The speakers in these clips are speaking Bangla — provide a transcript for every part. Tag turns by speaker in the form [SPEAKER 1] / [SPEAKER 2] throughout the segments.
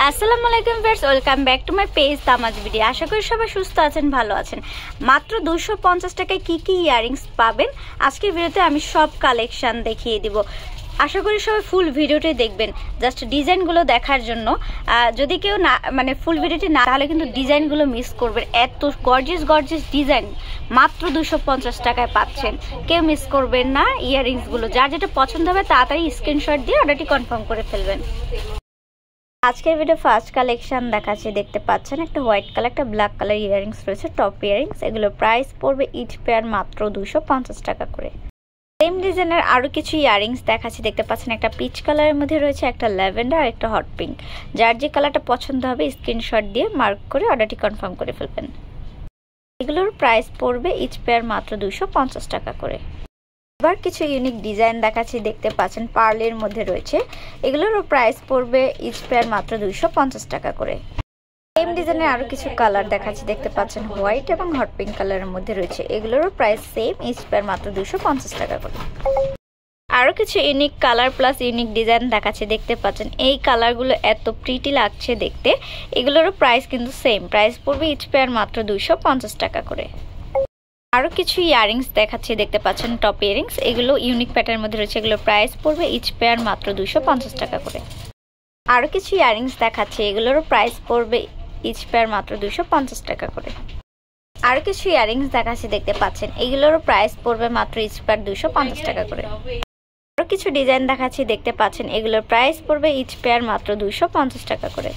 [SPEAKER 1] আসসালামু আলাইকুম viewers, welcome back to my page Tamaj video. আশা করি সবাই সুস্থ আছেন, ভালো আছেন। মাত্র 250 টাকায় কি কি ইয়ারিংস পাবেন আজকের ভিডিওতে আমি সব কালেকশন দেখিয়ে দিব। আশা করি সবাই ফুল ভিডিওটি দেখবেন জাস্ট ডিজাইনগুলো দেখার জন্য। যদি কেউ না ফুল ভিডিওটি না তাহলে কিন্তু ডিজাইনগুলো মিস করবেন। এত গর্জিয়াস ডিজাইন মাত্র 250 টাকায় পাচ্ছেন, কেউ মিস করবেন না। ইয়ারিংসগুলো যার যেটা পছন্দ হবে তাড়াতাড়ি স্ক্রিনশট দিয়ে অর্ডারটি কনফার্ম করে ফেলবেন। আজকের ভিডিও ফার্স্ট কালেকশন দেখাচ্ছি, দেখতে পাচ্ছেন একটা হোয়াইট কালার একটা ব্ল্যাক কালার ইয়ারিংস রয়েছে, টপ ইয়ারিংস। এগুলো প্রাইস পড়বে ইচ পেয়ার মাত্র 250 টাকা করে। সেম ডিজাইনের আরো কিছু ইয়ারিংস দেখাচ্ছি, দেখতে পাচ্ছেন একটা পিচ কালারের মধ্যে রয়েছে, একটা ল্যাভেন্ডার আর একটা হট পিঙ্ক। যার যে কালারটা পছন্দ হবে স্ক্রিনশট দিয়ে মার্ক করে অর্ডারটি কনফার্ম করে ফেলবেন। এগুলোর প্রাইস পড়বে ইচ পেয়ার মাত্র 250 টাকা করে। এবার কিছু ইউনিক ডিজাইন দেখাচ্ছি, দেখতে পাচ্ছেন পার্লের মধ্যে রয়েছে। এগুলোরও প্রাইস পড়বে ইচ পেয়ার মাত্র 250 টাকা করে। সেম ডিজাইনের আরো কিছু কালার দেখাচ্ছি, দেখতে পাচ্ছেন হোয়াইট এবং হট পিঙ্ক কালারের মধ্যে রয়েছে। এগুলোরও প্রাইস সেম, ইচ পেয়ার মাত্র 250 টাকা করে। আরো কিছু unique colour plus unique design দেখাচ্ছি, দেখতে পাচ্ছেন এই কালারগুলো এত প্রিটি লাগছে দেখতে। এগুলোরও প্রাইস কিন্তু সেম, প্রাইস পড়বে ইচ পেয়ার মাত্র 250 টাকা করে। আরো কিছু ইয়ারিংস দেখাচ্ছি, দেখতে পাচ্ছেন টপ ইয়ারিংস। এগুলো ইউনিক প্যাটার্নের মধ্যে রয়েছে, এগুলোর প্রাইস পড়বে ইচ পেয়ার মাত্র 250 টাকা করে। আরো কিছু ইয়ারিংস দেখাচ্ছি, এগুলোরও প্রাইস পড়বে ইচ পেয়ার মাত্র 250 টাকা করে। আরো কিছু ইয়ারিংস দেখাচ্ছি, দেখতে পাচ্ছেন এগুলোরও প্রাইস পড়বে মাত্র ইচ পেয়ার 250 টাকা করে। আরো কিছু ডিজাইন দেখাচ্ছি, দেখতে পাচ্ছেন এগুলোর প্রাইস পড়বে ইচ পেয়ার মাত্র 250 টাকা করে।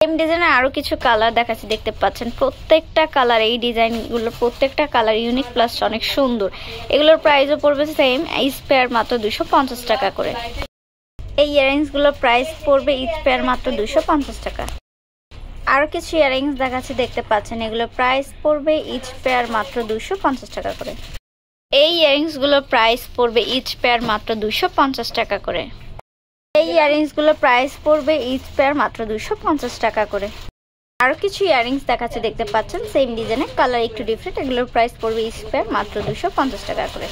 [SPEAKER 1] সেম ডিজাইনের আরো কিছু কালার দেখাচ্ছি, দেখতে পাচ্ছেন প্রত্যেকটা কালার, এই ডিজাইনগুলো প্রত্যেকটা কালার ইউনিক প্লাস অনেক সুন্দর। এগুলোর প্রাইসও পড়বে সেম, ইচ পেয়ার মাত্র 250 টাকা করে। এই ইয়ারিংসগুলোর প্রাইস পড়বে ইচ পেয়ার মাত্র 250 টাকা। আরো কিছু ইয়ারিংস দেখাচ্ছি, দেখতে পাচ্ছেন এগুলোর প্রাইস পড়বে ইচ পেয়ার মাত্র 250 টাকা করে। এই ইয়ারিংসগুলোর প্রাইস পড়বে ইচ পেয়ার মাত্র 250 টাকা করে। এই ইয়ারিংসগুলোর প্রাইস পড়বে ইচ পেয়ার মাত্র 250 টাকা করে। আরো কিছু ইয়ারিংস দেখাচ্ছে, দেখতে পাচ্ছেন সেম ডিজাইনের, কালার একটু ডিফারেন্ট। এগুলোর প্রাইস পড়বে ইচ পেয়ার মাত্র 250 টাকা করে।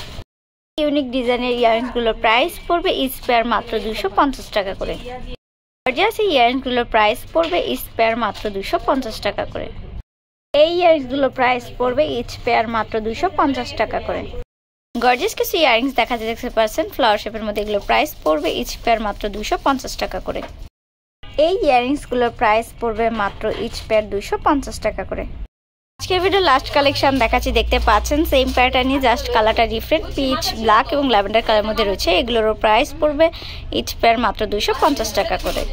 [SPEAKER 1] ইউনিক ডিজাইনের ইয়ারিংসগুলোর প্রাইস পড়বে ইচ পেয়ার মাত্র 250 টাকা করে। গর্জিয়াস এই ইয়ারিংসগুলোর প্রাইস পড়বে ইচ পেয়ার মাত্র 250 টাকা করে। এই ইয়ারিংসগুলোর প্রাইস পড়বে ইচ পেয়ার মাত্র 250 টাকা করে। গর্জিয়াস কিছু ইয়ারিংস দেখাচ্ছে, দেখতে পাচ্ছেন ফ্লাওয়ার শেপের মধ্যে। এগুলোর প্রাইস পড়বে ইচ পেয়ার মাত্র 250 টাকা করে। এই ইয়ারিংসগুলোর প্রাইস পড়বে মাত্র ইচ পেয়ার 250 টাকা করে। আজকের ভিডিও লাস্ট কালেকশন দেখাচ্ছি, দেখতে পাচ্ছেন সেম প্যাটার্নই, জাস্ট কালারটা ডিফারেন্ট, পিচ ব্ল্যাক এবং ল্যাভেন্ডার কালার মধ্যে রয়েছে। এগুলোরও প্রাইস পড়বে ইচ পেয়ার মাত্র 250 টাকা করে।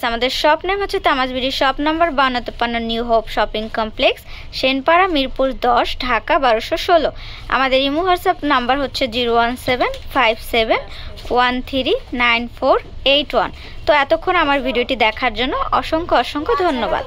[SPEAKER 1] আমাদের শপ নেম হচ্ছে Tamaj BD, shop number 5253 New Hope shopping complex, Senpara, Mirpur 10, Dhaka 1216। আমাদের ইমো হোয়াটসঅ্যাপ নাম্বার হচ্ছে 01757139481। তো এতক্ষণ আমার ভিডিওটি দেখার জন্য অসংখ্য ধন্যবাদ।